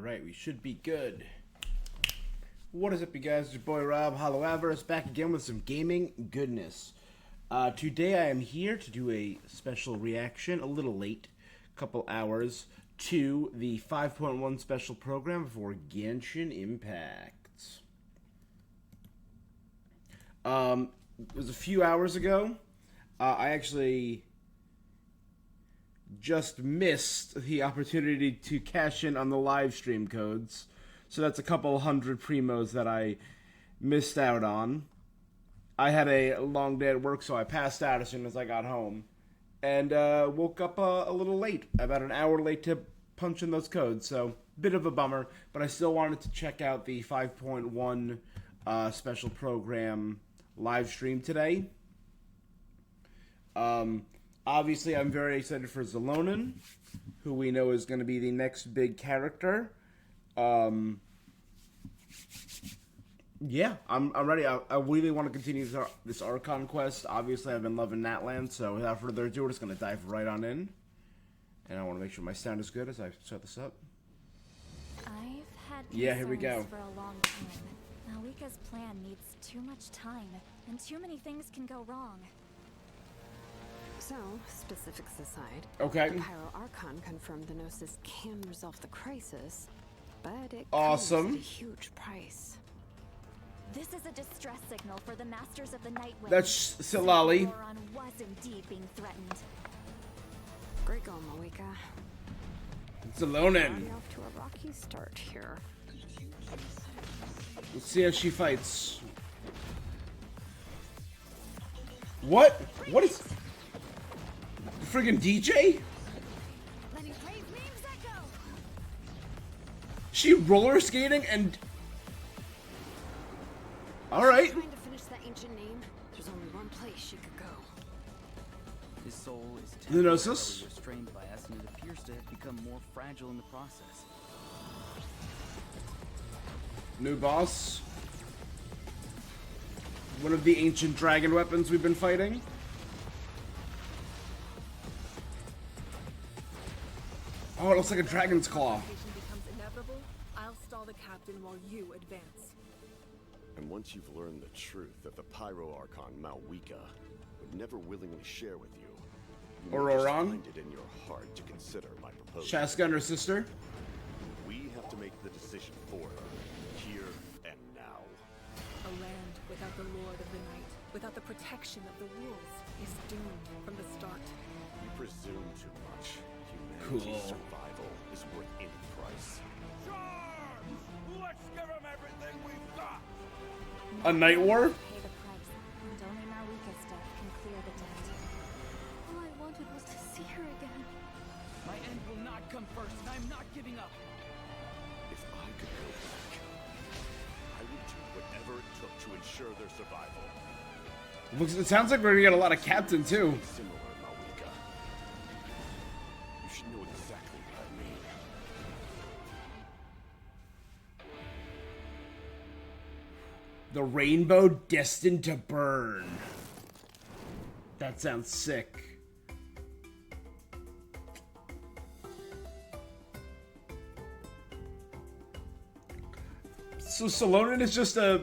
Alright, we should be good. What is up, you guys? It's your boy Rob, Hollow Avarice, back again with some gaming goodness. Today I am here to do a special reaction, a little late, couple hours, to the 5.1 special program for Genshin Impact. It was a few hours ago. I actually just missed the opportunity to cash in on the live stream codes. So that's a couple hundred primos that I missed out on. I had a long day at work, so I passed out as soon as I got home. And woke up a little late, about an hour late to punch in those codes. So, bit of a bummer, but I still wanted to check out the 5.1 special program live stream today. Obviously, I'm very excited for Zelonin, who we know is going to be the next big character. Yeah, I'm ready. I really want to continue this Archon quest. Obviously, I've been loving Natland, so without further ado, we're just going to dive right on in. And I want to make sure my sound is good as I set this up. I've had here we go. For a long time. Malika's plan needs too much time, and too many things can go wrong. So, specifics aside, Okay. the Pyro Archon confirmed the Gnosis can resolve the crisis, but it Awesome. comes at a huge price. This is a distress signal for the Masters of the Night Wind. That's Silali. Sauron was indeed being threatened. Great going, Malika. Zelonin. Already off to a rocky start here. Let's see how she fights. What? What is... friggin' DJ? She roller skating and... Alright. Trying to finish that ancient name, there's only one place she could go. His soul is The Gnosis? temporarily restrained by us, and it appears to have become more fragile in the process. New boss. One of the ancient dragon weapons we've been fighting. Oh, it looks like a dragon's claw. Becomes inevitable, I'll stall the captain while you advance. And once you've learned the truth that the Pyro Archon Malwika would never willingly share with you, you may just Auroron? find it in your heart to consider my proposal. Shaska and her sister. We have to make the decision for her, here and now. A land without the Lord of the Night, without the protection of the wolves, is doomed from the start. You presume too much. Cool. Humanity's survival is worth any price. Let's give them everything we've got! A night war? Pay the price, and only Malika's death can clear the debt. All I wanted was to see her again. My end will not come first, and I'm not giving up. If I could go back, I would do whatever it took to ensure their survival. It sounds like we're gonna get a lot of captain too. Similar, Malwika. You should know exactly what I mean. The rainbow destined to burn. That sounds sick. So Zelonin is just a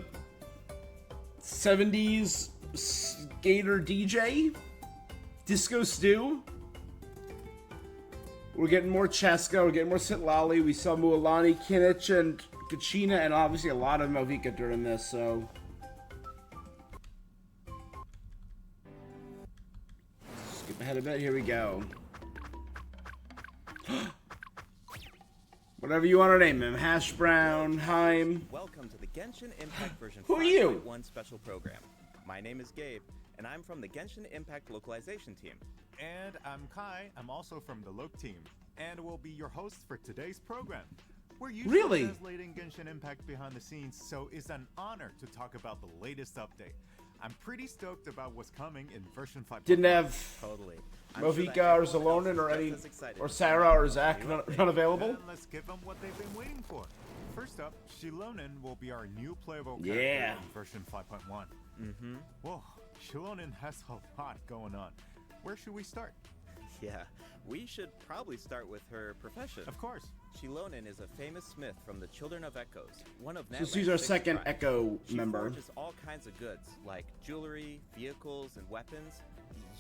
70s skater DJ? Disco Stew? We're getting more Chaska, we're getting more Sitlali, we saw Mualani, Kinich, and Kachina, and obviously a lot of Malvika during this, so... Skip ahead a bit, here we go. Whatever you want to name him, Hash Brown, Heim... Welcome to the Genshin Impact version Who are you? 5.1 special program. My name is Gabe, and I'm from the Genshin Impact localization team. And I'm Kai. I'm also from the Loc team, and will be your host for today's program. We're usually Really? translating Genshin Impact behind the scenes, so it's an honor to talk about the latest update. I'm pretty stoked about what's coming in version 5. Didn't have Totally. I'm sure that Movika or everyone else Zelonin is or just any... as excited or to Sarah talk or about Zach the new not update. available? Then let's give them what they've been waiting for. First up, Shilonin will be our new playable character Yeah. in version 5.1. Mm-hmm. Whoa, Shilonin has a lot going on. Where should we start? Yeah, we should probably start with her profession. Of course. Shilonen is a famous smith from the Children of Echoes, one of So Natlan's she's our 6 second tribes. Echo She member. forges all kinds of goods, like jewelry, vehicles, and weapons.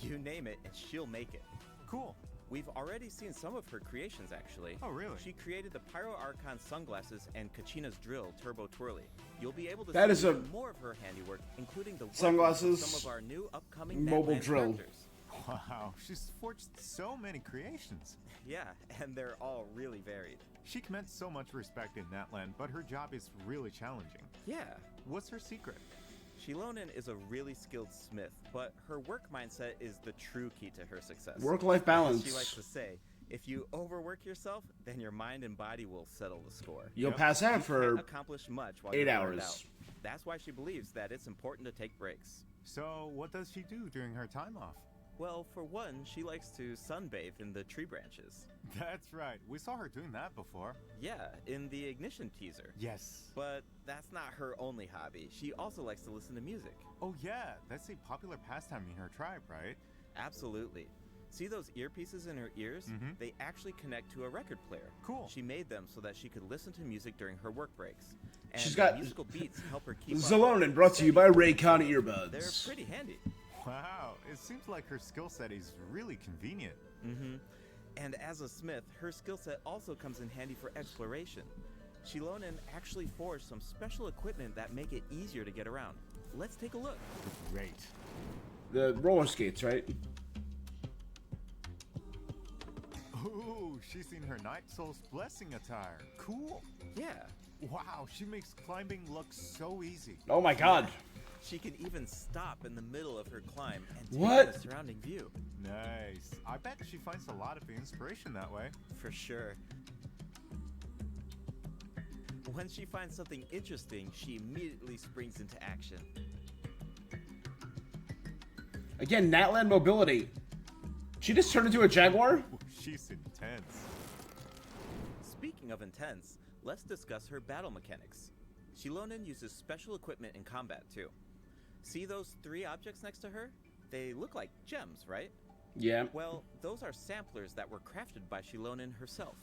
You name it, and she'll make it. Cool. We've already seen some of her creations, actually. Oh, really? She created the Pyro Archon sunglasses and Kachina's drill, Turbo Twirly. You'll be able to That see is a- even more of her handiwork, including the work Sunglasses, of some of our new upcoming mobile Natlan's drill. characters. Wow, she's forged so many creations. Yeah, and they're all really varied. She commands so much respect in Natland, but her job is really challenging. Yeah, What's her secret? Shilonen is a really skilled smith, but her work mindset is the true key to her success. Work-life As balance. she likes to say, if you overwork yourself, then your mind and body will settle the score. You'll Yep. pass out You for can't accomplish much while 8 you're burned hours. out. That's why she believes that it's important to take breaks. So, what does she do during her time off? Well, for one, she likes to sunbathe in the tree branches. That's right. We saw her doing that before. Yeah, in the Ignition teaser. Yes. But that's not her only hobby. She also likes to listen to music. Oh, yeah. That's a popular pastime in her tribe, right? Absolutely. See those earpieces in her ears? Mhm. They actually connect to a record player. Cool. She made them so that she could listen to music during her work breaks. And She's the got- musical beats help her keep up. Zalonin, brought to you by Raycon They're earbuds. pretty handy. Wow. It seems like her skill set is really convenient. Mm-hmm. And as a smith, her skill set also comes in handy for exploration. Shilonen actually forged some special equipment that make it easier to get around. Let's take a look. Great. The roller skates, right? Ooh, she's in her Night Soul's Blessing attire. Cool. Yeah, Wow, she makes climbing look so easy. Oh my god. she can even stop in the middle of her climb and take in What? the surrounding view. Nice. I bet she finds a lot of inspiration that way. For sure. When she finds something interesting, she immediately springs into action. Again, Natland mobility. She just turned into a jaguar? Ooh, she's intense. Speaking of intense, let's discuss her battle mechanics. Shilonen uses special equipment in combat too. See those 3 objects next to her? They look like gems, right? Yeah. Well, those are samplers that were crafted by Shilonen herself.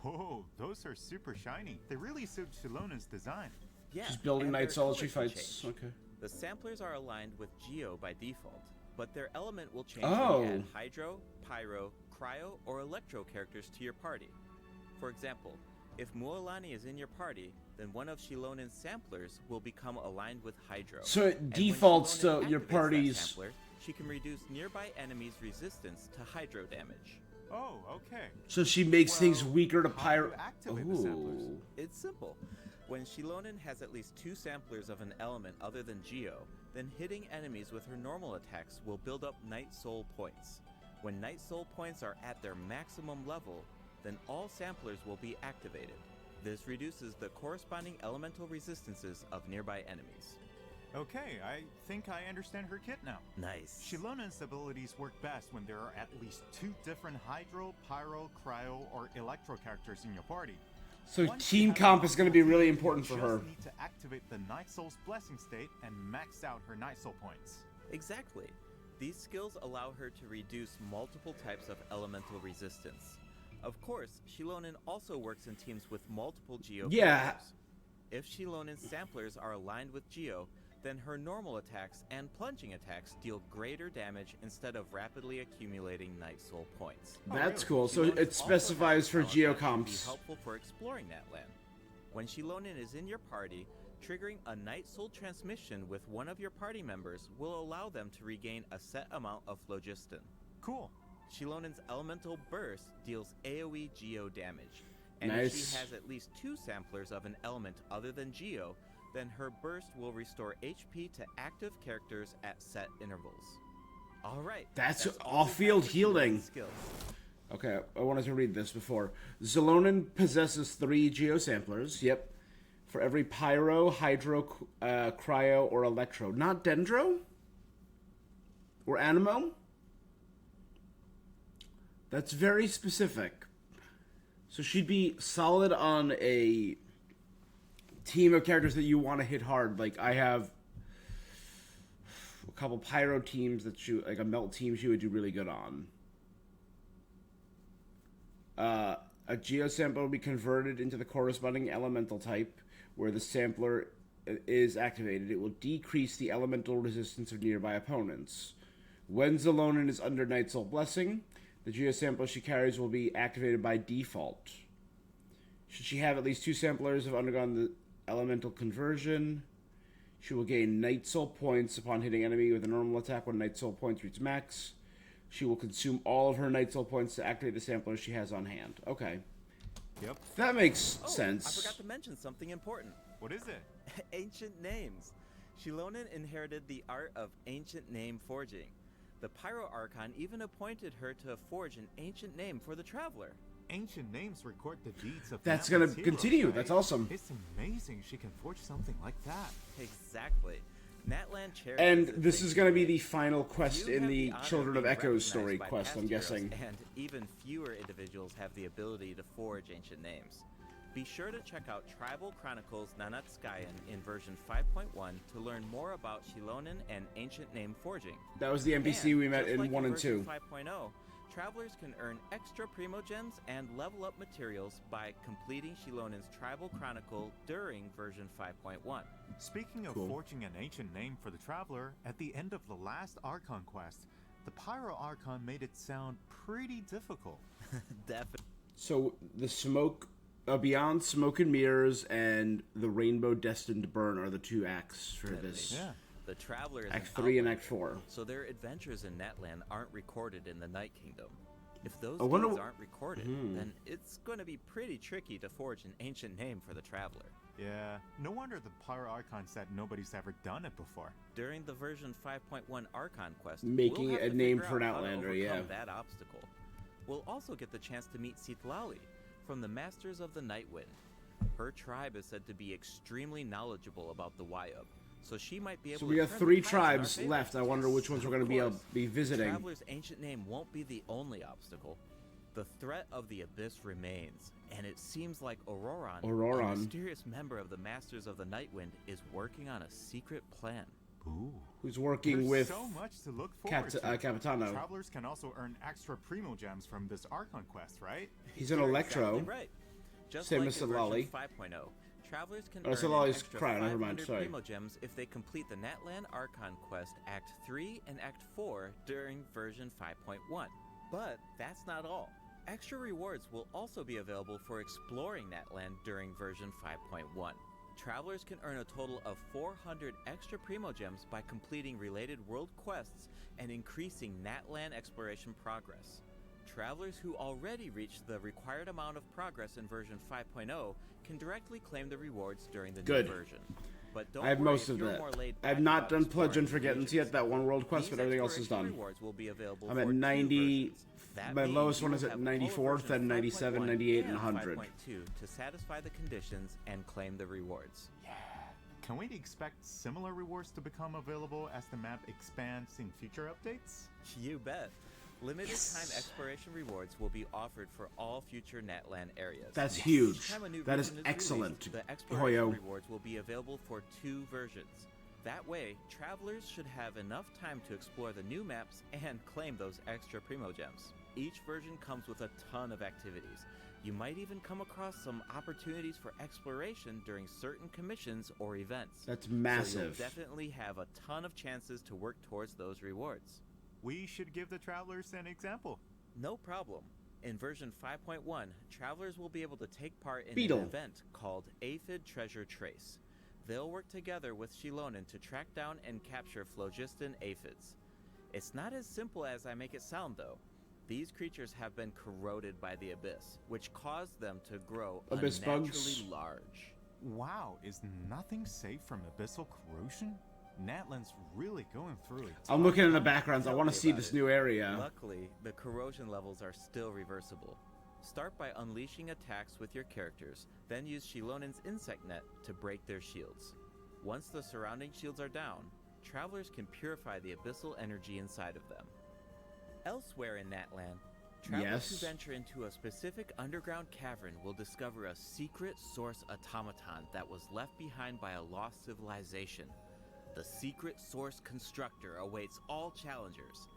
Whoa, those are super shiny. They really suit Shilonen's design. Yeah, She's building and Night their Soul she colors will fights. change. Okay. The samplers are aligned with Geo by default, but their element will change Oh. when you add Hydro, Pyro, Cryo, or Electro characters to your party. For example, if Mualani is in your party, then one of Shilonen's samplers will become aligned with Hydro. So it And when defaults Shilonen to your activates that party's... sampler, she can reduce nearby enemies' resistance to Hydro damage. Oh, okay. So she makes things Well, weaker to how do pyro... you activate the samplers? Ooh. It's simple. When Shilonen has at least 2 samplers of an element other than Geo, then hitting enemies with her normal attacks will build up Night Soul points. When Night Soul points are at their maximum level, then all samplers will be activated. This reduces the corresponding elemental resistances of nearby enemies. Okay, I think I understand her kit now. Nice. Shilonen's abilities work best when there are at least 2 different Hydro, Pyro, Cryo, or Electro characters in your party. So Once you team have comp enough is going to be points, really you important for just her. need to activate the Night Soul's Blessing state and max out her Night Soul points. Exactly. These skills allow her to reduce multiple types of elemental resistance. Of course, Shilonen also works in teams with multiple Geo Yeah. characters. If Shilonen's samplers are aligned with Geo, then her normal attacks and plunging attacks deal greater damage instead of rapidly accumulating Night Soul points. That's really? cool. So Shilonen it also specifies has for talent that can geocomps. Be helpful for exploring that land. When Shilonen is in your party, triggering a Night Soul transmission with one of your party members will allow them to regain a set amount of phlogiston. Cool. Shilonen's elemental burst deals AoE Geo damage. And if Nice. she has at least 2 samplers of an element other than Geo, then her burst will restore HP to active characters at set intervals. Alright. That's all we have off-field for Shilonen's healing. skills. Okay, I wanted to read this before. Zalonin possesses 3 Geo samplers. Yep. For every Pyro, Hydro, Cryo, or Electro. Not Dendro? Or Animo? That's very specific. So she'd be solid on a team of characters that you want to hit hard. Like, I have a couple Pyro teams that she, like a Melt team she would do really good on. A geosampler will be converted into the corresponding elemental type where the sampler is activated. It will decrease the elemental resistance of nearby opponents. When Zelonin is under Night Soul Blessing, the geosampler she carries will be activated by default. Should she have at least 2 samplers have undergone the elemental conversion, she will gain Night Soul points upon hitting enemy with a normal attack when Night Soul points reach max. She will consume all of her Night Soul points to activate the sampler she has on hand. Okay. Yep. That makes I sense. forgot to mention something important. What is it? Ancient names. Shilonen inherited the art of ancient name forging. The Pyro Archon even appointed her to forge an ancient name for the Traveler. Ancient names record the deeds of That's Natlan's gonna heroes, continue. right? That's awesome. It's amazing she can forge something like that. Exactly. Natlan cherishes And its this is going to be the ancient final quest You in have the honor of Children of being Echoes recognized story by quest, past I'm heroes, guessing. And even fewer individuals have the ability to forge ancient names. Be sure to check out Tribal Chronicles Nanatskayan in version 5.1 to learn more about Shilonen and ancient name forging. That was the NPC And, we met just in like 1 and version 2. 5.0, travelers can earn extra primo gems and level up materials by completing Shilonen's Tribal Chronicle during version 5.1. Speaking of Cool. forging an ancient name for the Traveler, at the end of the last Archon quest, the Pyro Archon made it sound pretty difficult. Definitely. So the smoke, beyond smoke and mirrors and the rainbow destined to burn are the 2 acts for this. Yeah. The Traveler is Act an 3 and outlander, Act 4. so their adventures in Natlan aren't recorded in the Night Kingdom. If those I wonder deeds wh- aren't recorded, then it's going to be pretty tricky to forge an ancient name for the Traveler. Yeah, no wonder the Pyro Archon said nobody's ever done it before. During the version 5.1 Archon quest, Making we'll have a to name figure for an out how to outlander, overcome yeah. that obstacle. We'll also get the chance to meet Citlali from the Masters of the Nightwind. Her tribe is said to be extremely knowledgeable about the Wyub, so she might be able So to we have turn the 3 tides in our tribes favor. left. I wonder which ones we're going to be able Of to be course, visiting. Traveler's ancient name won't be the only obstacle. The threat of the Abyss remains, and it seems like Auroron, Auroron. a mysterious member of the Masters of the Nightwind, is working on a secret plan. Ooh. Who's working There's with so much to look forward to. Capitano. Travelers can also earn extra primo gems from this Archon quest, right? He's an You're Electro. exactly right. Just Same like as in version Citlali. 5.0, travelers can Oh, earn an Citlali's extra Cryo, never mind, 500 sorry. primo gems if they complete the Natlan Archon quest Act 3 and Act 4 during version 5.1. But that's not all. Extra rewards will also be available for exploring Natlan during version 5.1. Travelers can earn a total of 400 extra primo gems by completing related world quests and increasing Natlan exploration progress. Travelers who already reached the required amount of progress in version 5.0 can directly claim the rewards during the Good. new version. But don't I have worry most if of you're that. more laid I've back not about done Pledge exploring Unforgittance regions. yet, that one world quest, These but everything else is exploration done. rewards will be available I'm for at 2 90. versions. That My means lowest you one will is at have all of 94, version then 97, 5.1 98, and 100. 5.2 to satisfy the conditions and claim the rewards. Can we expect similar rewards to become available as the map expands in future updates? You bet. Limited time exploration rewards will be offered for all future Natlan areas. That's Each huge. time a new That is version excellent. released, the exploration Hoyo. rewards will be available for 2 versions. That way, travelers should have enough time to explore the new maps and claim those extra primo gems. Each version comes with a ton of activities. You might even come across some opportunities for exploration during certain commissions or events. That's So you'll massive. definitely have a ton of chances to work towards those rewards. We should give the travelers an example. No problem. In version 5.1, travelers will be able to take part in Beetle. an event called Aphid Treasure Trace. They'll work together with Shilonen to track down and capture phlogiston aphids. It's not as simple as I make it sound, though. These creatures have been corroded by the abyss, which caused them to grow Abyss unnaturally bugs? large. Wow, is nothing safe from abyssal corrosion? Natlan's really going through it. I'm looking in the backgrounds. I Tell want me to see about this it. new area. Luckily, the corrosion levels are still reversible. Start by unleashing attacks with your characters, then use Shilonen's insect net to break their shields. Once the surrounding shields are down, travelers can purify the abyssal energy inside of them. Elsewhere in Natlan, travelers who Yes. venture into a specific underground cavern will discover a secret source automaton that was left behind by a lost civilization. The secret source constructor awaits all challengers.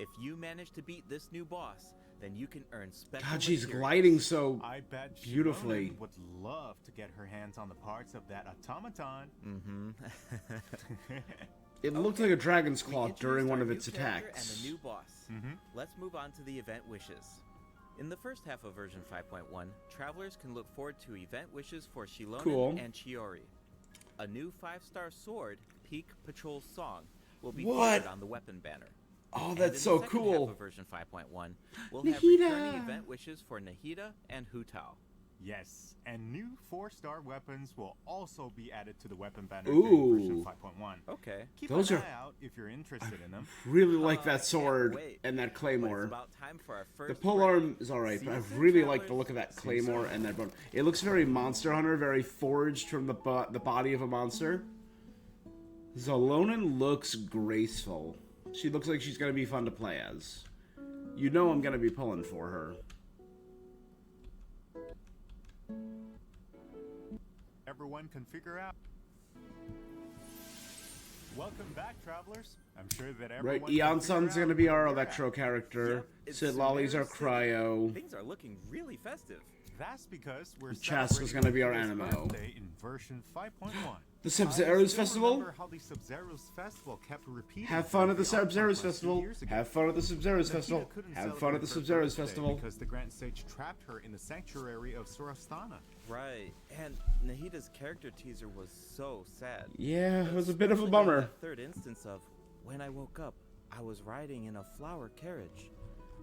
If you manage to beat this new boss, then you can earn special God, she's materials. gliding so I bet beautifully. Shilonen would love to get her hands on the parts of that automaton. Mm-hmm. It looked like a dragon's We claw introduced during one our of new its character attacks. And the new boss. Let's move on to the event wishes. In the first half of version 5.1, travelers can look forward to event wishes for Shilonen Cool. and Chiori. A new 5-star sword, Peak Patrol Song, will be What? featured on the weapon banner. Oh, And that's in so the second cool. half of version 5.1, we'll have Nahida. returning event wishes for Nahida and Hutao. Yes, and new 4-star weapons will also be added to the weapon banner Ooh. during version 5.1. Okay. Keep Those an are- eye out if you're interested in them. Really like I that can't sword wait. and that But claymore. it's about time for our The first pole break. arm is alright, See but I you soon, really like the travelers. look of that claymore and that bone. It looks very Monster Hunter, very forged from the body of a monster. Zolonin looks graceful. She looks like she's gonna be fun to play as. You know I'm gonna be pulling for her. Everyone can figure out. Welcome back, travelers. I'm sure that everyone Right, can Eon figure Sun's out gonna be where our we're Electro at. character. Yep, it's Sid Lolly's our Sumeru City. Cryo. Things are looking really festive. That's because we're Chaska's celebrating gonna be our his Animo. birthday in version 5.1. The Sub-Zeros I still Festival? remember how the Sub-Zeros Festival kept repeating. Have fun at the during Sub-Zeros Arc Quest Festival. years ago. Have fun at the Sub-Zeros Nahida Festival. couldn't Have fun celebrate at the her Sub-Zeros birthday Festival. because the Grand Sage trapped her in the sanctuary of Surastana. Right, and Nahida's character teaser was so sad. Yeah, it was a bit of a Especially bummer. that third instance of, when I woke up, I was riding in a flower carriage.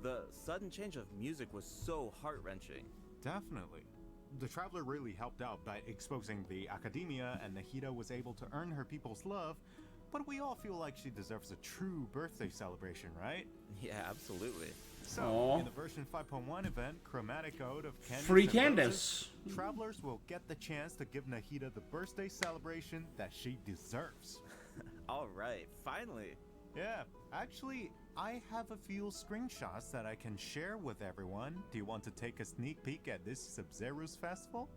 The sudden change of music was so heart-wrenching. Definitely. The Traveler really helped out by exposing the Academia, and Nahida was able to earn her people's love, but we all feel like she deserves a true birthday celebration, right? Yeah, absolutely. So, Aw. in the version 5.1 event, Chromatic Ode of Candice Free and Candace. Roses, travelers will get the chance to give Nahida the birthday celebration that she deserves. Alright, finally. Yeah, actually, I have a few screenshots that I can share with everyone. Do you want to take a sneak peek at this Sub-Zero's festival?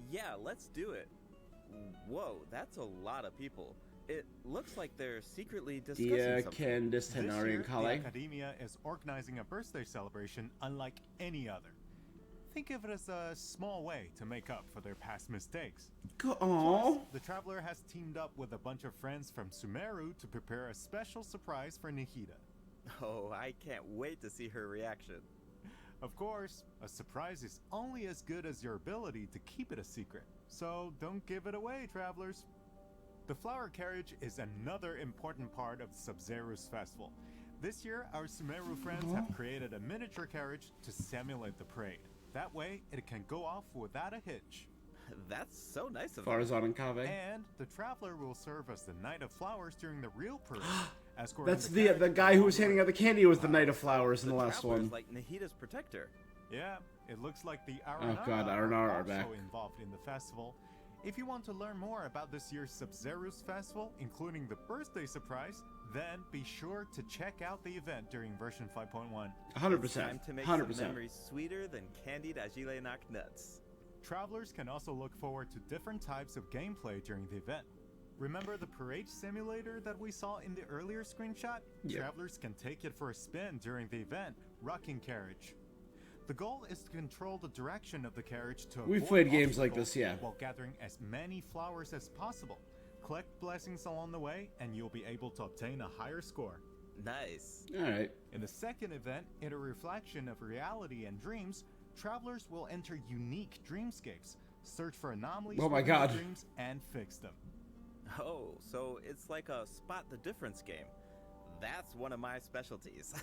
Yeah, let's do it. Whoa, that's a lot of people. It looks like they're secretly discussing Dear something. Candice This year, Tenari and the Kale. Academia is organizing a birthday celebration unlike any other. Think of it as a small way to make up for their past mistakes. Aww. The Traveler has teamed up with a bunch of friends from Sumeru to prepare a special surprise for Nahida. Oh, I can't wait to see her reaction. Of course, a surprise is only as good as your ability to keep it a secret, so don't give it away, travelers. The flower carriage is another important part of the Sub-Zero's festival. This year, our Sumeru friends have created a miniature carriage to simulate the parade. That way, it can go off without a hitch. That's so nice of them. Farzad and Kave. And the Traveler will serve as the Knight of Flowers during the real parade. escorting That's the carriage guy who was all handing out the candy was the Knight of Flowers in the last Traveler's one. like Nahida's protector. Yeah, it looks like the Oh God, Aranara are also back. involved in the festival. If you want to learn more about this year's Sub-Zero's festival, including the birthday surprise, then be sure to check out the event during version 5.1. 100%. Time to make some 100%. memories sweeter than candied Agilenak nuts. Travelers can also look forward to different types of gameplay during the event. Remember the parade simulator that we saw in the earlier screenshot? Yep. Travelers can take it for a spin during the event, rocking carriage. The goal is to control the direction of the carriage to We've avoid played games like obstacles this, yeah. while gathering as many flowers as possible. Collect blessings along the way, and you'll be able to obtain a higher score. Nice. Alright. In the second event, in a reflection of reality and dreams, travelers will enter unique dreamscapes, search for anomalies Oh my within their God. dreams, and fix them. Oh, so it's like a spot the difference game. That's one of my specialties.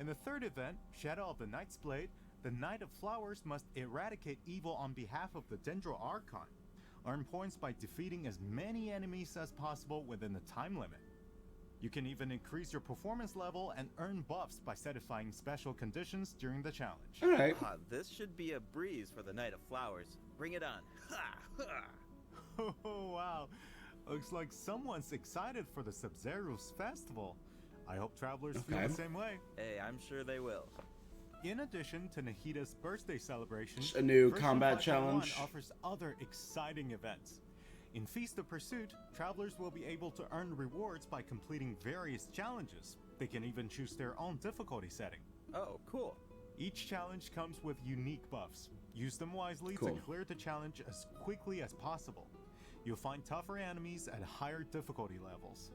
In the third event, Shadow of the Knight's Blade, the Knight of Flowers must eradicate evil on behalf of the Dendro Archon. Earn points by defeating as many enemies as possible within the time limit. You can even increase your performance level and earn buffs by satisfying special conditions during the challenge. Alright. This should be a breeze for the Knight of Flowers. Bring it on. Ha! Ha! Oh, wow. Looks like someone's excited for the Sub-Zero's festival. I hope travelers feel Okay. the same way. Hey, I'm sure they will. In addition to Nahida's birthday celebration, A new version combat 5.1 challenge. offers other exciting events. In Feast of Pursuit, travelers will be able to earn rewards by completing various challenges. They can even choose their own difficulty setting. Oh, cool. Each challenge comes with unique buffs. Use them wisely Cool. to clear the challenge as quickly as possible. You'll find tougher enemies at higher difficulty levels.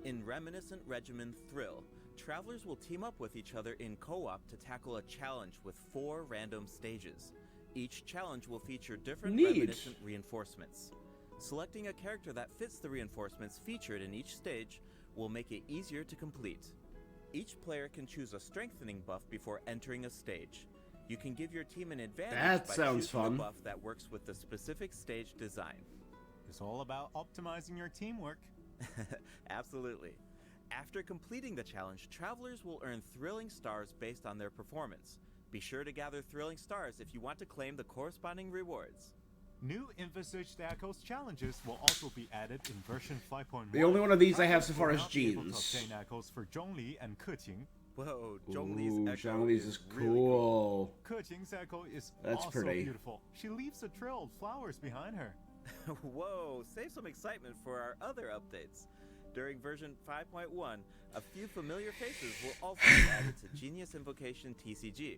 In Reminiscent Regimen Thrill, travelers will team up with each other in co-op to tackle a challenge with 4 random stages. Each challenge will feature different Neat. reminiscent reinforcements. Selecting a character that fits the reinforcements featured in each stage will make it easier to complete. Each player can choose a strengthening buff before entering a stage. You can give your team an advantage That by sounds choosing fun. a buff that works with the specific stage design. It's all about optimizing your teamwork. Absolutely. After completing the challenge, travelers will earn thrilling stars based on their performance. Be sure to gather thrilling stars if you want to claim the corresponding rewards. New envisaged Echoes challenges will also be added in version 5.1. The only one of these I have so Travelers far will is now be able to Jeans. obtain Echoes for Zhongli and Keqing. Whoa, Ooh, Zhongli's echo Zhongli's is really cool. Keqing's Echo is That's also pretty. beautiful. She leaves a trail of flowers behind her. Whoa, save some excitement for our other updates. During version 5.1, a few familiar faces will also be added to Genius Invocation TCG.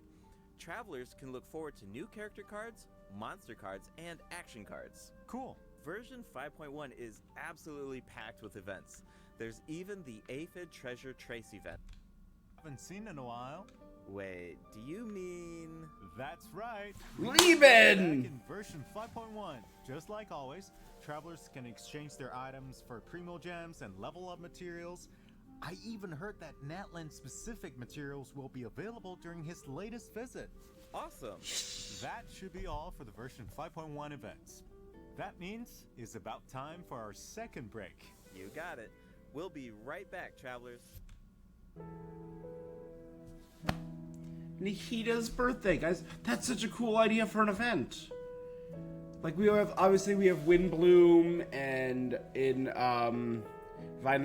Travelers can look forward to new character cards, monster cards, and action cards. Cool. Version 5.1 is absolutely packed with events. There's even the Aphid Treasure Trace event. Haven't seen in a while. Wait, do you mean... That's right. Lieben! Back in version 5.1, just like always, travelers can exchange their items for primo gems and level up materials. I even heard that Natlan specific materials will be available during his latest visit. Awesome! That should be all for the version 5.1 events. That means it's about time for our second break. You got it. We'll be right back, travelers. Nikita's birthday, guys. That's such a cool idea for an event. Like, we have, obviously, we have Windbloom and in, Vine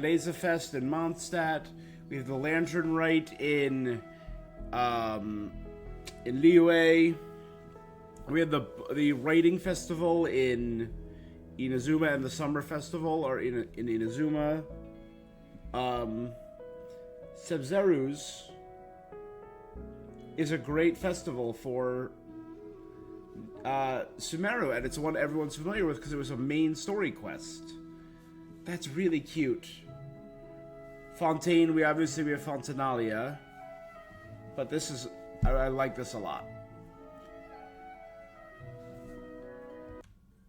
Laserfest in Mondstadt. We have the Lantern Rite in Liyue. We have the Writing Festival in Inazuma and the Summer Festival are in Inazuma. Sebzeruz is a great festival for Sumeru, and it's one everyone's familiar with because it was a main story quest. That's really cute. Fontaine, we have Fontanalia, but this is, I like this a lot.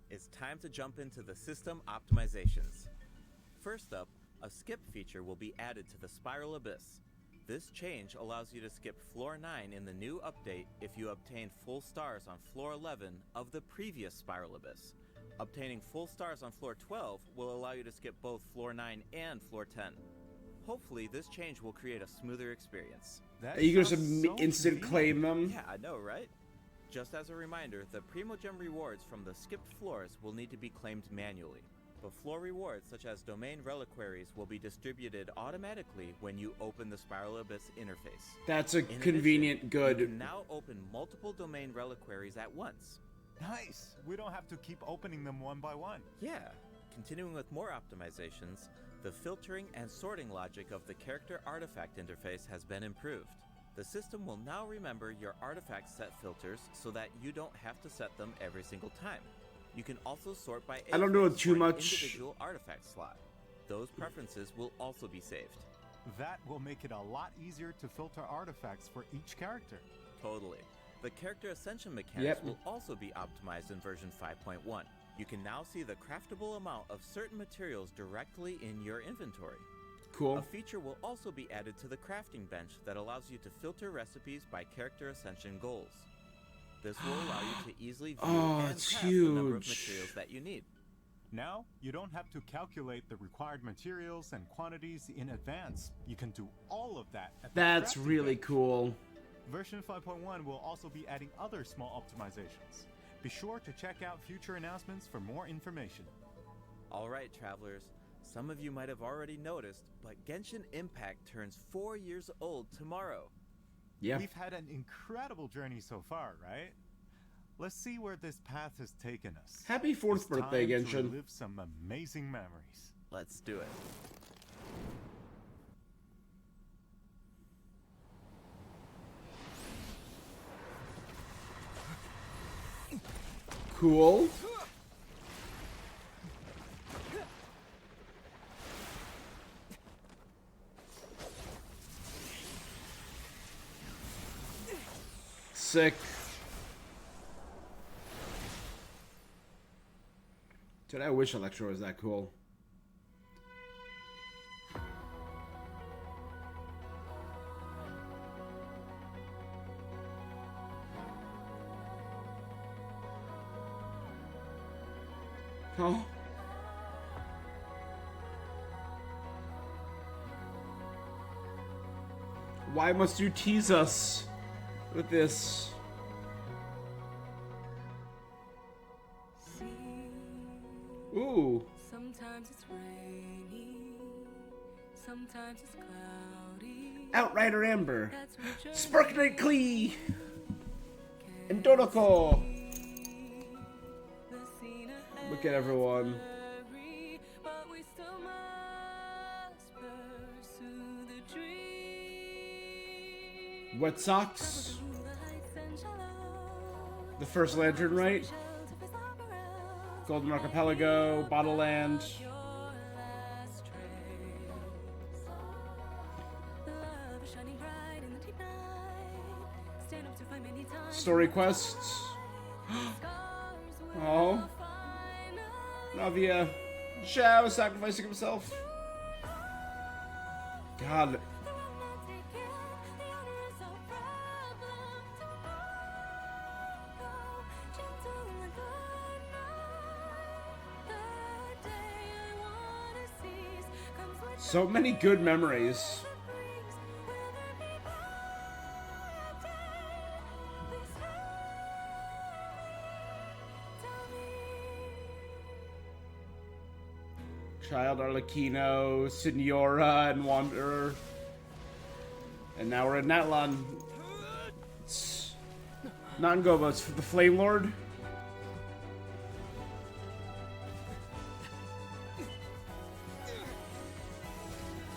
It's time to jump into the system optimizations. First up, a skip feature will be added to the Spiral Abyss. This change allows you to skip Floor 9 in the new update if you obtain full stars on Floor 11 of the previous Spiral Abyss. Obtaining full stars on Floor 12 will allow you to skip both Floor 9 and Floor 10. Hopefully, this change will create a smoother experience. That Are you going to sounds so instant convenient. claim them? Yeah, I know, right? Just as a reminder, the Primo Gem rewards from the skipped floors will need to be claimed manually. But floor rewards such as Domain Reliquaries will be distributed automatically when you open the Spiral Abyss interface. That's a In convenient, addition, good. You can now open multiple Domain Reliquaries at once. Nice. We don't have to keep opening them one by one. Yeah. Continuing with more optimizations, the filtering and sorting logic of the character artifact interface has been improved. The system will now remember your artifact set filters so that you don't have to set them every single time. You can also sort by I don't know aphids too for an much. individual artifact slot. Those preferences will also be saved. That will make it a lot easier to filter artifacts for each character. Totally. The character ascension mechanics Yep. will also be optimized in version 5.1. You can now see the craftable amount of certain materials directly in your inventory. Cool. A feature will also be added to the crafting bench that allows you to filter recipes by character ascension goals. This will allow you to easily view and it's craft the number of huge. materials that you need. Now, you don't have to calculate the required materials and quantities in advance. You can do all of that at the That's crafting really bench. cool. Version 5.1 will also be adding other small optimizations. Be sure to check out future announcements for more information. Alright, travelers. Some of you might have already noticed, but Genshin Impact turns 4 years old tomorrow. Yeah. We've had an incredible journey so far, right? Let's see where this path has taken us. Happy 4th It's birthday, time to Genshin. relive some amazing memories. Let's do it. Cool. Sick. Dude, I wish Electro was that cool. Oh. Why must you tease us with this? Ooh. Sometimes it's rainy, sometimes it's cloudy. Outrider Amber. That's what you're Sparknight Klee. And Dodoko. the scene ahead Look at everyone. blurry, but we still must pursue the dream. Wet Socks. Through the heights and shallows, The First Lantern, right? shelter of his opera, Golden Archipelago. Bottle Land. your last trace. Love is shining bright in the deep night. Stand up to find many times. Story quests. Oh. Navia. Zhao sacrificing himself. God. So many good memories. Child Arlecchino, Signora, and Wanderer. And now we're at Natlan. Non-Gobo, it's for the Flame Lord.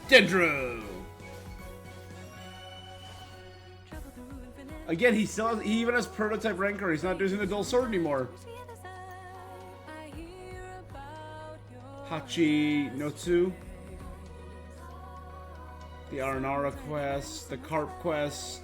Dendro! Again, he even has prototype Rancor. He's not using the dual sword anymore. Hachi Notsu. The Aranara quest. The Carp quest.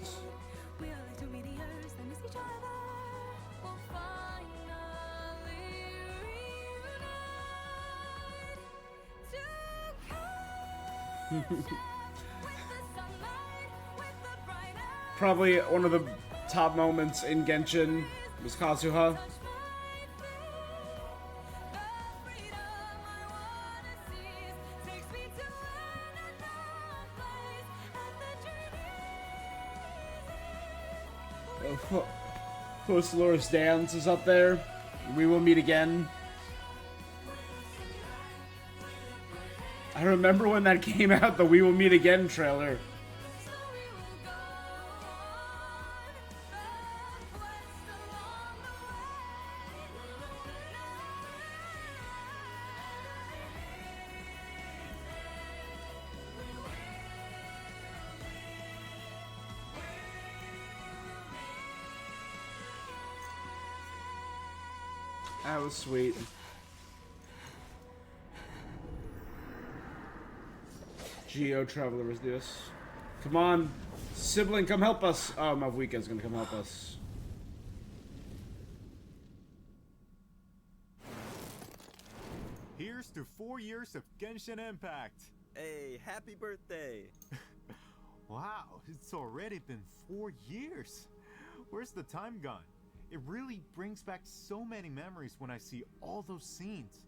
Probably one of the top moments in Genshin was Kazuha. Fosloris Dance is up there. We will meet again. I remember when that came out, the We Will Meet Again trailer. That was sweet. Geo Traveler was this. Come on, sibling, come help us. Oh, Mavuika's gonna come help us. Here's to 4 years of Genshin Impact. Hey, happy birthday! Wow, it's already been 4 years. Where's the time gone? It really brings back so many memories when I see all those scenes.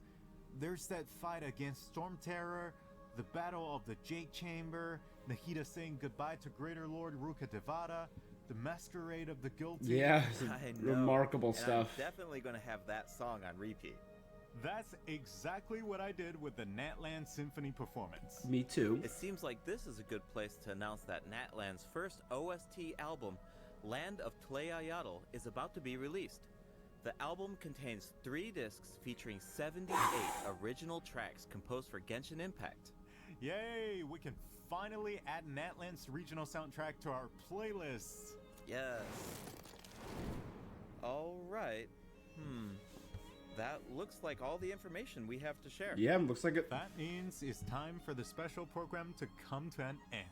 There's that fight against Storm Terror, the Battle of the Jade Chamber, Nahida saying goodbye to Greater Lord Ruka Devada, the Masquerade of the Guilty. Yeah, I know. remarkable And stuff. I'm definitely gonna have that song on repeat. That's exactly what I did with the Natlan Symphony performance. Me too. It seems like this is a good place to announce that Natlan's first OST album, Land of Tlayayatl, is about to be released. The album contains 3 discs featuring 78 original tracks composed for Genshin Impact. Yay, we can finally add Natlan's regional soundtrack to our playlists. Yes. Alright. that looks like all the information we have to share. Yeah, looks like it. That means it's time for the special program to come to an end.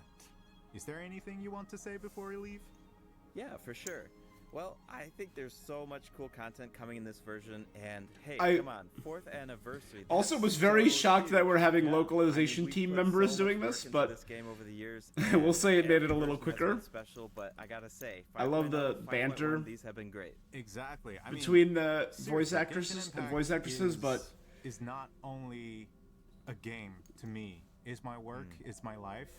Is there anything you want to say before we leave? Yeah, for sure. Well, I think there's so much cool content coming in this version, and hey, come on, 4th anniversary. Also that's was very so shocked huge. that we're having Yeah, localization we team put members so much doing work this, into but this game over the years, we'll say it made every it a little version has quicker. been special, but I gotta say, I love 5.0 the and 5.1, banter These have been great. Exactly. I between mean, the voice seriously, actresses Genshin and voice Impact actresses, but is not only a game to me. It's my work. It's my life.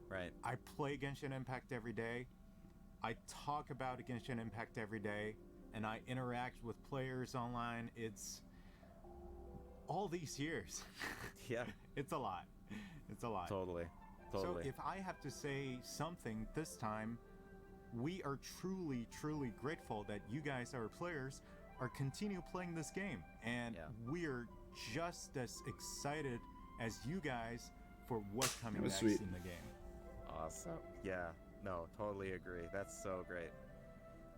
Right. I play Genshin Impact every day. I talk about Genshin Impact every day, and I interact with players online. It's all these years. Yeah. It's a lot. It's a lot. Totally. So if I have to say something this time, we are truly, truly grateful that you guys, our players, are continue playing this game. And we're just as excited as you guys for what's coming next sweet. in the game. Awesome. Yeah. No, totally agree. That's so great.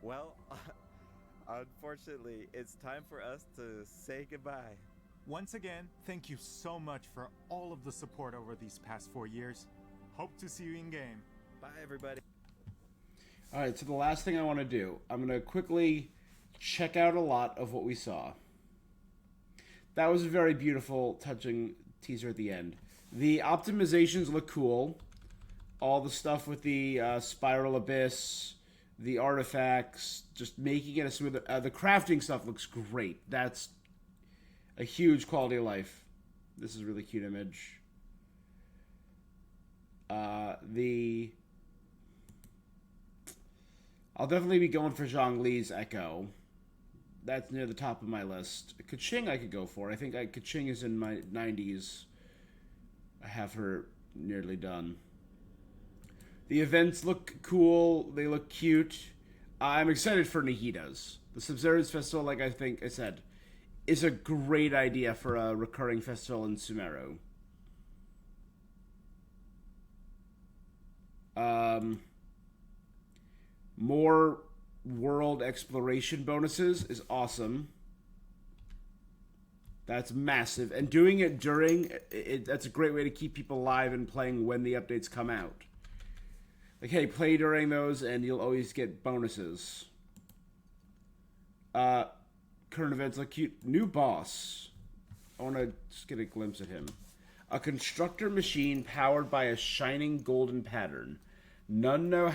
Well, unfortunately, it's time for us to say goodbye. Once again, thank you so much for all of the support over these past 4 years. Hope to see you in game. Bye, everybody. all right. So the last thing I want to do, I'm gonna quickly check out a lot of what we saw. That was a very beautiful, touching teaser at the end. The optimizations look cool. All the stuff with the spiral abyss, the artifacts, just making it a smoother. The crafting stuff looks great. That's a huge quality of life. This is a really cute image. I'll definitely be going for Zhongli's Echo. That's near the top of my list. Kaching I could go for. I think Kaching is in my 90s. I have her nearly done. The events look cool. They look cute. I'm excited for Nahida's. The Subzer's Festival, like I think I said, is a great idea for a recurring festival in Sumeru. More world exploration bonuses is awesome. That's massive. And doing it during it, that's a great way to keep people alive and playing when the updates come out. Like, hey, play during those and you'll always get bonuses. Current events look cute. New boss. I want to just get a glimpse at him. A constructor machine powered by a shining golden pattern. None know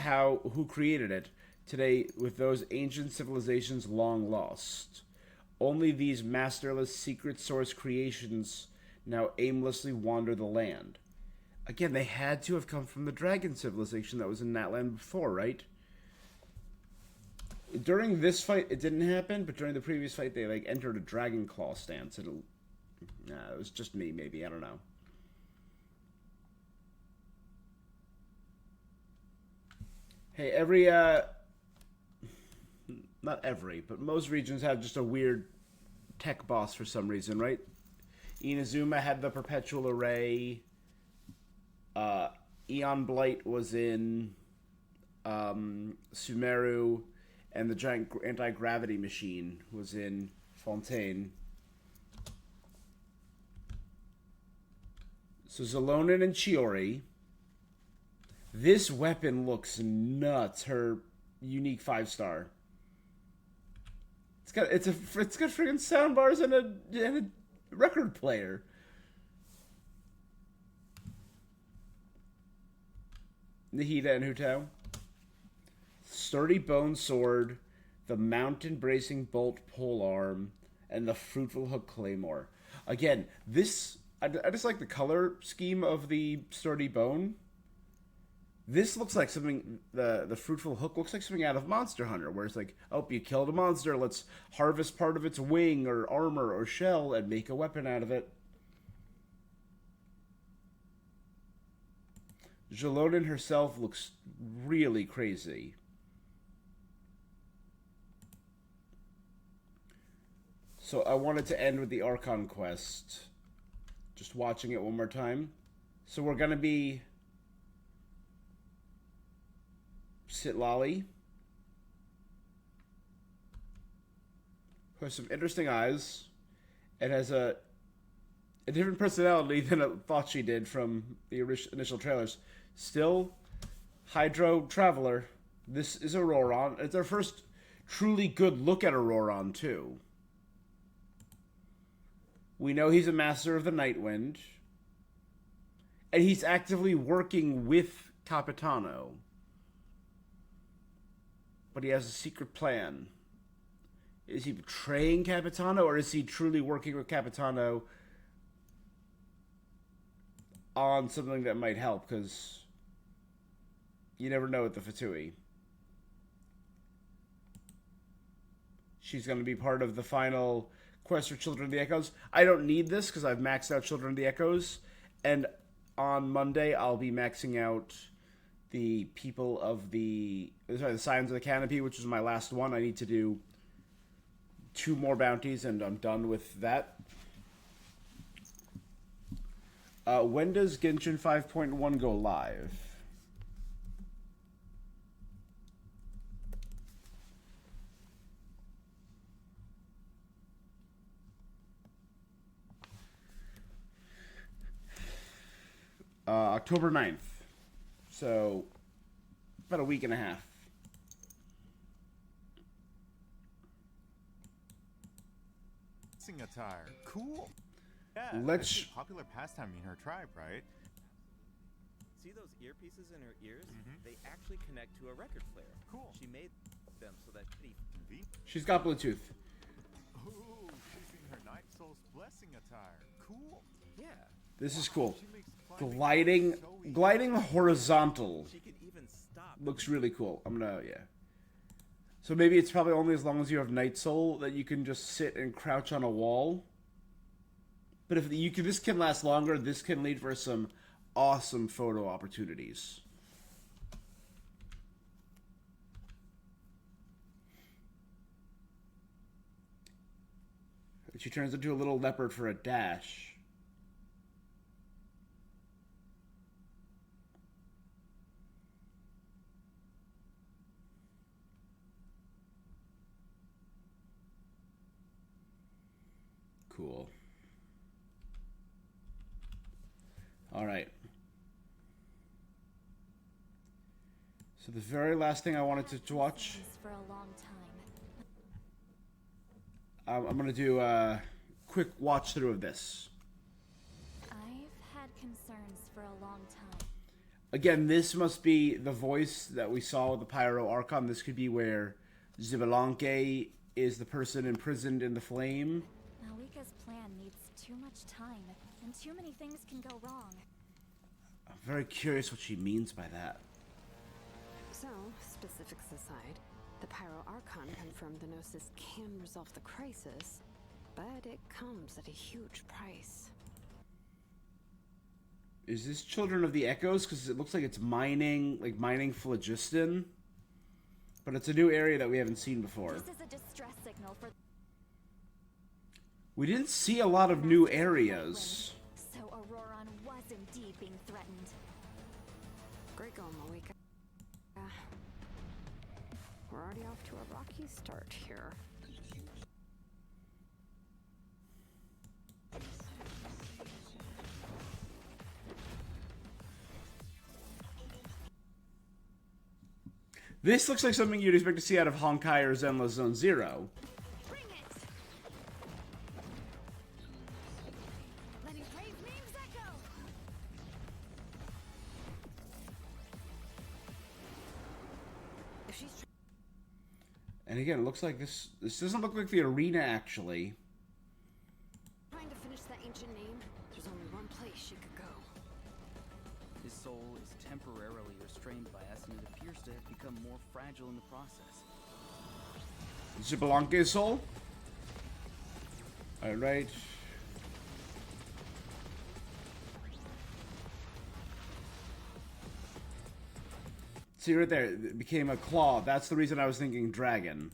who created it today with those ancient civilizations long lost. Only these masterless secret source creations now aimlessly wander the land. Again, they had to have come from the dragon civilization that was in that land before, right? During this fight, it didn't happen, but during the previous fight, they like entered a dragon claw stance. It was just me, maybe. I don't know. Hey, not every, but most regions have just a weird tech boss for some reason, right? Inazuma had the Perpetual Array. Eon Blight was in Sumeru, and the giant anti-gravity machine was in Fontaine. So Zalonin and Chiori. This weapon looks nuts. Her unique 5-star. It's got friggin' sound bars and a record player. Nahida and Hutao. Sturdy bone sword, the mountain bracing bolt polearm, and the fruitful hook claymore. Again, I just like the color scheme of the sturdy bone. This looks like something, the fruitful hook looks like something out of Monster Hunter, where it's like, oh, you killed a monster, let's harvest part of its wing or armor or shell and make a weapon out of it. Jalonin herself looks really crazy. So I wanted to end with the Archon quest. Just watching it one more time. So we're going to be Sitlali, who has some interesting eyes. It has a different personality than I thought she did from the initial trailers. Still, Hydro Traveler. This is Auroron. It's our first truly good look at Auroron, too. We know he's a master of the Nightwind. And he's actively working with Capitano. But he has a secret plan. Is he betraying Capitano, or is he truly working with Capitano on something that might help? Because you never know with the Fatui. She's going to be part of the final quest for Children of the Echoes. I don't need this because I've maxed out Children of the Echoes. And on Monday, I'll be maxing out the people of the Scions of the Canopy, which is my last one. I need to do 2 more bounties, and I'm done with that. When does Genshin 5.1 go live? October 9th. So, about a week and a half. Attire. Cool. Yeah, Let's it's a popular pastime in her tribe, right? See those earpieces in her ears? They actually connect to a record player. Cool. She made them so that She's got Bluetooth. Ooh, she's in her Night Soul's blessing attire. Cool. Yeah. This is cool. She makes Gliding horizontal She can even stop. looks really cool. I'm gonna, yeah. So maybe it's probably only as long as you have Night Soul that you can just sit and crouch on a wall. But if this can last longer, this can lead for some awesome photo opportunities. She turns into a little leopard for a dash. Cool. All right. So the very last thing I wanted to watch. For a long time. I'm gonna do a quick watch through of this. I've had concerns for a long time. Again, this must be the voice that we saw with the Pyro Archon. This could be where Xbalanque is the person imprisoned in the flame. Malika's plan needs too much time, and too many things can go wrong. I'm very curious what she means by that. So, specifics aside, the Pyro Archon confirmed the Gnosis can resolve the crisis, but it comes at a huge price. Is this Children of the Echoes? Because it looks like it's mining phlogiston. But it's a new area that we haven't seen before. This is a distress signal for... We didn't see a lot of new areas. So Auroron was indeed being threatened. Great going, Malika. We're already off to a rocky start here. This looks like something you'd expect to see out of Honkai or Zenless Zone Zero. Bring it! Letting brave names echo! If she's And again, it looks like this doesn't look like the arena, actually. trying to finish that ancient name, there's only one place she could go. His soul is temporarily restrained by us, and it appears to have become more fragile in the process. Xbalanque's soul? Alright. See right there, it became a claw. That's the reason I was thinking dragon.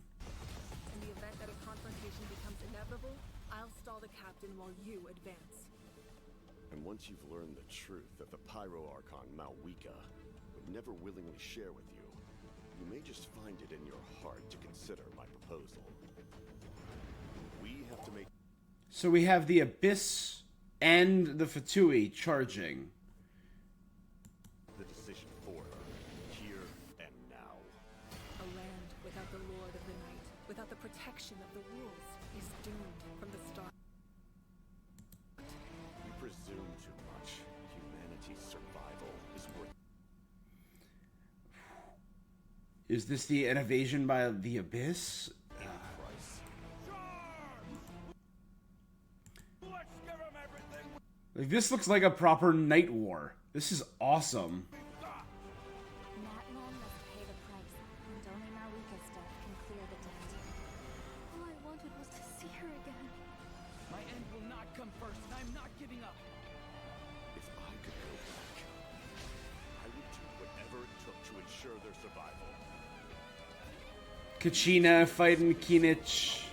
In the event that a confrontation becomes inevitable, I'll stall the captain while you advance. And once you've learned the truth that the Pyro Archon Malwika would never willingly share with you, you may just find it in your heart to consider my proposal. We have to make... So we have the Abyss and the Fatui charging. The decision for her, here and now. A land without the Lord of the Night, without the protection of the rules, is doomed from the start. You presume too much. Humanity's survival is worth. Is this an invasion by the Abyss? Any price. Let's give him everything Like, this looks like a proper night war. This is awesome. Matman must pay the price, and only Malika stuff can clear the debt. All I wanted was to see her again. My end will not come first, and I'm not giving up. If I could go back, I would do whatever it took to ensure their survival. Kachina fighting Kinich.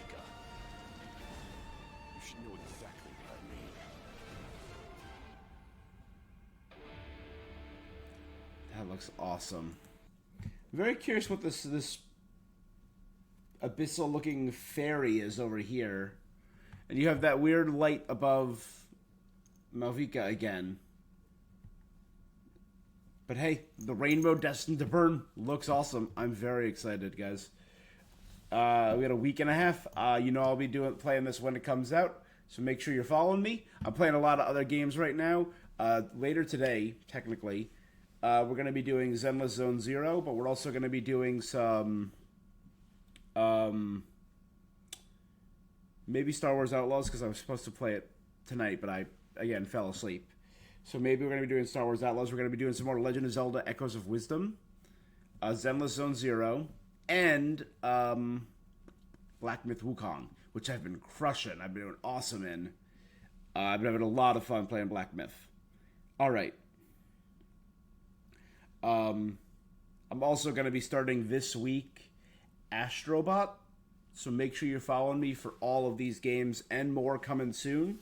You should know exactly what I mean. That looks awesome. I'm very curious what this abyssal looking fairy is over here. And you have that weird light above Malvika again. But hey, the rainbow destined to burn looks awesome. I'm very excited, guys. We got a week and a half. You know I'll be playing this when it comes out, so make sure you're following me. I'm playing a lot of other games right now. Later today, technically, we're going to be doing Zenless Zone Zero, but we're also going to be doing some maybe Star Wars Outlaws, because I was supposed to play it tonight, but I, again, fell asleep. So maybe we're going to be doing Star Wars Outlaws. We're going to be doing some more Legend of Zelda Echoes of Wisdom, Zenless Zone Zero, and Black Myth Wukong, which I've been crushing. I've been doing awesome in. I've been having a lot of fun playing Black Myth. All right. I'm also going to be starting this week Astrobot, so make sure you're following me for all of these games and more coming soon.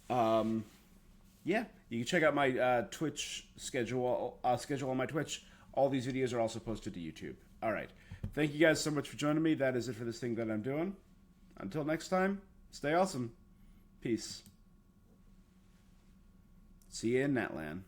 Yeah, you can check out my Twitch schedule on my Twitch. All these videos are also posted to YouTube. All right. Thank you guys so much for joining me. That is it for this thing that I'm doing. Until next time, stay awesome. Peace. See you in Natlan.